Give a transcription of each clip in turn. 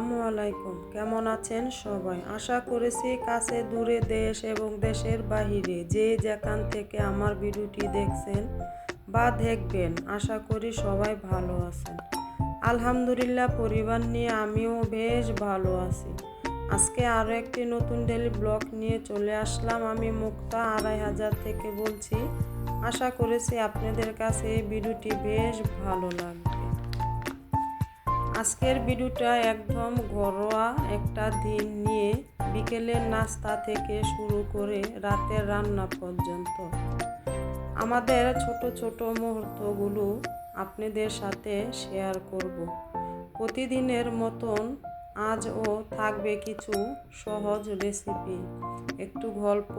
আসসালামু আলাইকুম। কেমন আছেন সবাই? আশা করেছি কাছে দূরে দেশ এবং দেশের বাহিরে যে যেখান থেকে আমার ভিডিওটি দেখছেন বা দেখবেন, আশা করি সবাই ভালো আছেন। আলহামদুলিল্লাহ, পরিবার নিয়ে আমিও বেশ ভালো আছি। আজকে আরও একটি নতুন ডেইলি ব্লগ নিয়ে চলে আসলাম। আমি মুক্তা 2500 থেকে বলছি। আশা করেছি আপনাদের কাছে এই ভিডিওটি বেশ ভালো লাগবে। আজকের ভিডিওটা একদম ঘরোয়া একটা দিন নিয়ে, বিকেলের নাস্তা থেকে শুরু করে রাতের রান্না পর্যন্ত আমাদের ছোট ছোট মুহূর্তগুলো আপনাদের সাথে শেয়ার করব। প্রতিদিনের মতন আজও থাকবে কিছু সহজ রেসিপি, একটু গল্প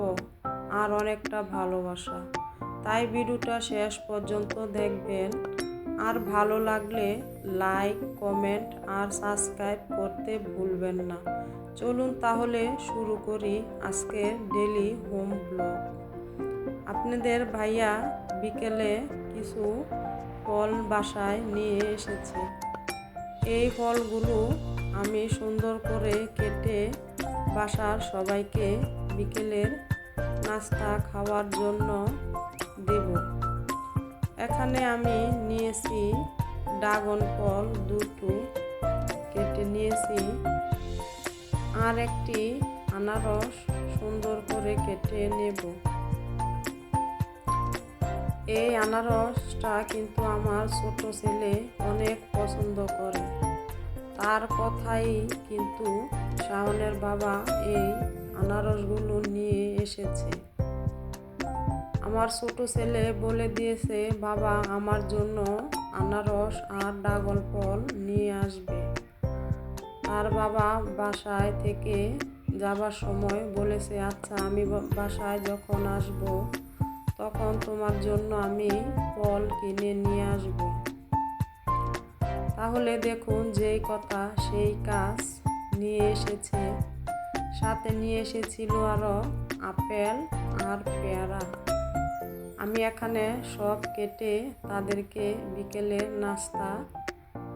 আর অনেকটা ভালোবাসা। তাই ভিডিওটা শেষ পর্যন্ত দেখবেন। আর ভালো লাগলে লাইক, কমেন্ট আর সাবস্ক্রাইব করতে ভুলবেন না। চলুন তাহলে শুরু করি আজকের ডেইলি হোম ব্লগ। আপনাদের ভাইয়া বিকেলে কিছু ফল বাসায় নিয়ে এসেছে। এই ফলগুলো আমি সুন্দর করে কেটে বাসার সবাইকে বিকেলের নাস্তা খাওয়ার জন্য দেব। এখানে আমি নিয়েছি ড্রাগন ফল দুটো কেটে নিয়েছি, আর একটি আনারস সুন্দর করে কেটে নেব। এই আনারসটা কিন্তু আমার ছোট ছেলে অনেক পছন্দ করে। তার কথাই কিন্তু শাওনের বাবা এই আনারসগুলো নিয়ে এসেছে। আমার ছোট ছেলে বলে দিয়েছে, বাবা আমার জন্য আনারস আর ড্রাগন ফল নিয়ে আসবে। তার বাবা বাসায় থেকে যাবার সময় বলেছে, আচ্ছা আমি বাসায় যখন আসব তখন তোমার জন্য আমি ফল কিনে নিয়ে আসব। তাহলে দেখুন, যেই কথা সেই কাজ, নিয়ে এসেছে। সাথে নিয়ে এসেছিল আরও আপেল আর পেয়ারা। আমি এখানে সব কেটে তাদেরকে বিকেলের নাস্তা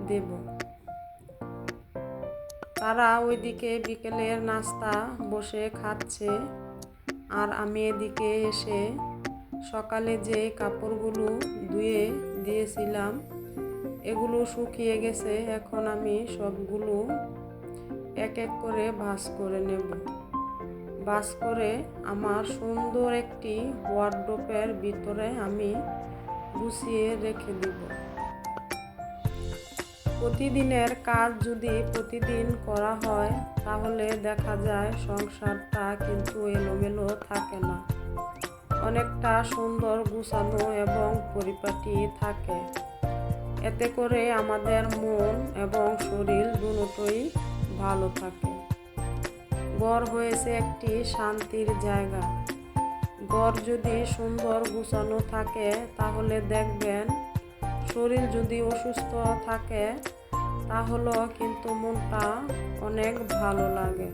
দেব। তারা ওইদিকে বিকেলের নাস্তা বসে খাচ্ছে, আর আমি এদিকে এসে সকালে যে কাপড়গুলো ধুয়ে দিয়েছিলাম এগুলো শুকিয়ে গেছে। এখন আমি সবগুলো এক এক করে ভাঁজ করে নেব। ভাঁজ করে আমার সুন্দর একটি ওয়ার্ডরোবের ভিতরে আমি গুছিয়ে রেখে দেব। প্রতিদিনের কাজ যদি প্রতিদিন করা হয় তাহলে দেখা যায় সংসারটা কিন্তু এলোমেলো থাকে না, অনেকটা সুন্দর গুছানো এবং পরিপাটি থাকে। এতে করে আমাদের মন এবং শরীর দুটোই ভালো থাকে। ঘর হয়েছে একটি শান্তির জায়গা। ঘর যদি সুন্দর গুছানো থাকে তাহলে দেখবেন, শরীর যদি অসুস্থ থাকে তাহলেও কিন্তু মনটা অনেক ভালো লাগে।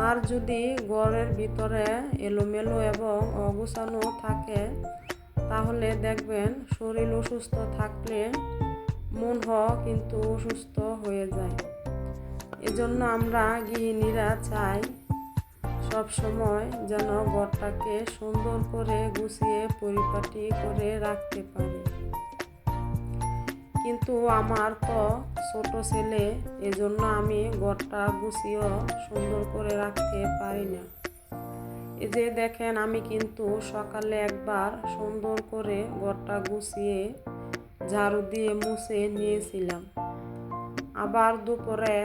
আর যদি ঘরের ভিতরে এলোমেলো এবং অগুছানো থাকে তাহলে দেখবেন, শরীর অসুস্থ থাকলে মনও কিন্তু অসুস্থ হয়ে যায়। এজন্য আমরা গৃহিণীরা চাই সব সময় যেন ঘরটাকে সুন্দর করে গুছিয়ে পরিপাটি করে রাখতে পারি। কিন্তু আমার তো ছোট ছেলে, এজন্য আমি ঘরটা গুছিয়ে সুন্দর করে রাখতে পারি না। এই যে দেখেন, আমি কিন্তু সকালে একবার সুন্দর করে ঘরটা গুছিয়ে ঝাড়ু দিয়ে মুছে নিয়েছিলাম। আবার দুপুরে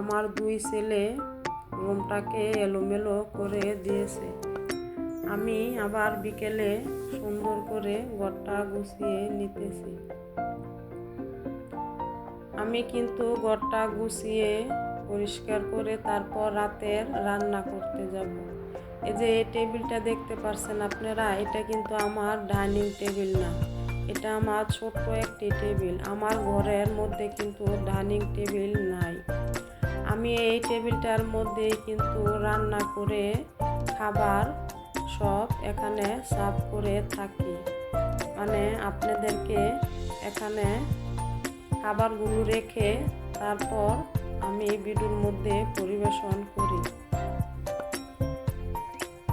আমার দুই ছেলে রুমটাকে এলোমেলো করে দিয়েছে। আমি আবার বিকেলে সুন্দর করে ঘরটা গুছিয়ে নিতেছি। আমি কিন্তু ঘরটা গুছিয়ে পরিষ্কার করে তারপর রাতের রান্না করতে যাব। এই যে এই টেবিলটা দেখতে পাচ্ছেন আপনারা, এটা কিন্তু আমার ডাইনিং টেবিল না, এটা আমার ছোট্ট একটি টেবিল। আমার ঘরের মধ্যে কিন্তু ডাইনিং টেবিল নাই। আমি এই টেবিলটার মধ্যে কিন্তু রান্না করে খাবার সব এখানে সার্ভ করে থাকি। মানে আপনাদেরকে এখানে খাবারগুলো রেখে তারপর আমি ভিডিওর মধ্যে পরিবেশন করি।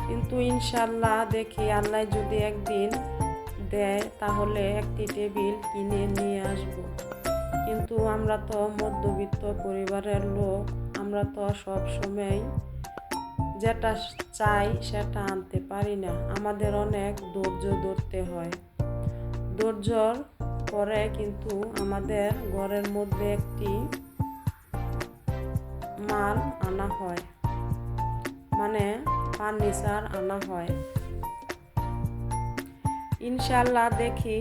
কিন্তু ইনশাল্লাহ দেখি আল্লাহ যদি একদিন দেয় তাহলে একটি টেবিল কিনে নিয়ে আসব। কিন্তু আমরা তো মধ্যবিত্ত পরিবারের লোক, আমরা তো সব সময় যেটা চাই সেটা আনতে পারি না। আমাদের অনেক ধৈর্য ধরতে হয়। ধৈর্যর পরে কিন্তু আমাদের ঘরের মধ্যে একটি মাল আনা হয়, মানে ফার্নিচার আনা হয়। ইনশাল্লাহ দেখি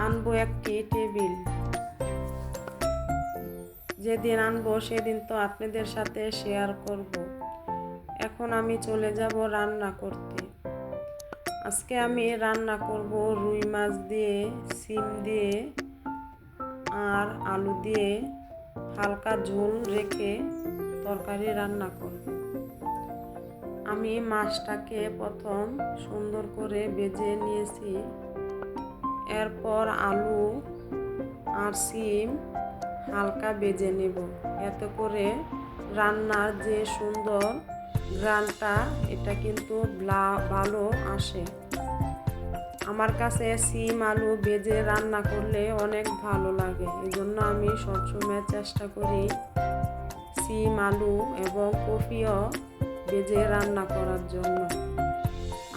আনবো একটি টেবিল। যেদিন আনবো সেদিন তো আপনাদের সাথে শেয়ার করব। এখন আমি চলে যাব রান্না করতে। আজকে আমি রান্না করব রুই মাছ দিয়ে, শিম দিয়ে আর আলু দিয়ে হালকা ঝোল রেখে তরকারি রান্না করব। আমি মাছটাকে প্রথম সুন্দর করে ভেজে নিয়েছি। এরপর আলু আর শিম হালকা ভেজে নেব। এতে করে রান্নার যে সুন্দর ঘ্রাণটা এটা কিন্তু ভালো আসে। আমার কাছে শিম আলু ভেজে রান্না করলে অনেক ভালো লাগে। এই জন্য আমি সবসময় চেষ্টা করি শিম আলু এবং কপিও ভেজে রান্না করার জন্য।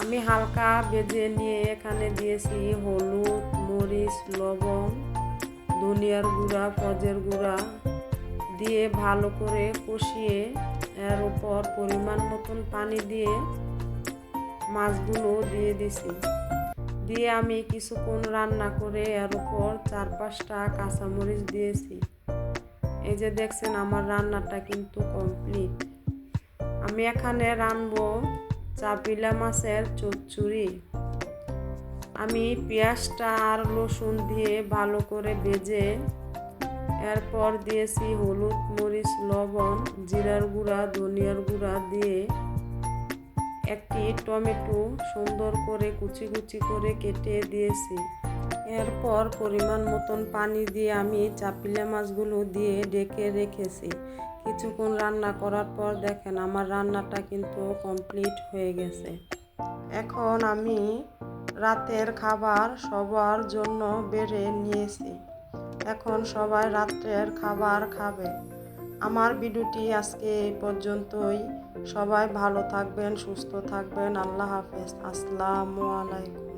আমি হালকা ভেজে নিয়ে এখানে দিয়েছি হলুদ, মরিচ, লবণ, ধনিয়ার গুঁড়া, ফজের গুঁড়া দিয়ে ভালো করে কষিয়ে এর উপর পরিমাণ মতন পানি দিয়ে মাছগুলো দিয়ে দিছি। দিয়ে আমি কিছুক্ষণ রান্না করে এর উপর 4-5টা কাঁচামরিচ দিয়েছি। এই যে দেখছেন আমার রান্নাটা কিন্তু কমপ্লিট। আমি এখানে রানবো চাপিলা মাছের চচ্চড়ি। আমি পেঁয়াজটা আর রসুন দিয়ে ভালো করে ভেজে এরপর দিয়েছি হলুদ, মরিচ, লবণ, জিরার গুঁড়া, ধনিয়ার গুঁড়া দিয়ে একটি টমেটো সুন্দর করে কুচি কুচি করে কেটে দিয়েছি। এরপর পরিমাণ মতন পানি দিয়ে আমি চাপিলা মাছগুলো দিয়ে ঢেকে রেখেছি। কিছুক্ষণ রান্না করার পর দেখেন আমার রান্নাটা কিন্তু কমপ্লিট হয়ে গেছে। এখন আমি রাতের খাবার সবার জন্য বেড়ে নিয়েছি। এখন সবাই রাত্রের খাবার খাবে। আমার ভিডিওটি আজকে এই পর্যন্তই। সবাই ভালো থাকবেন, সুস্থ থাকবেন। আল্লাহ হাফেজ। আসসালামু আলাইকুম।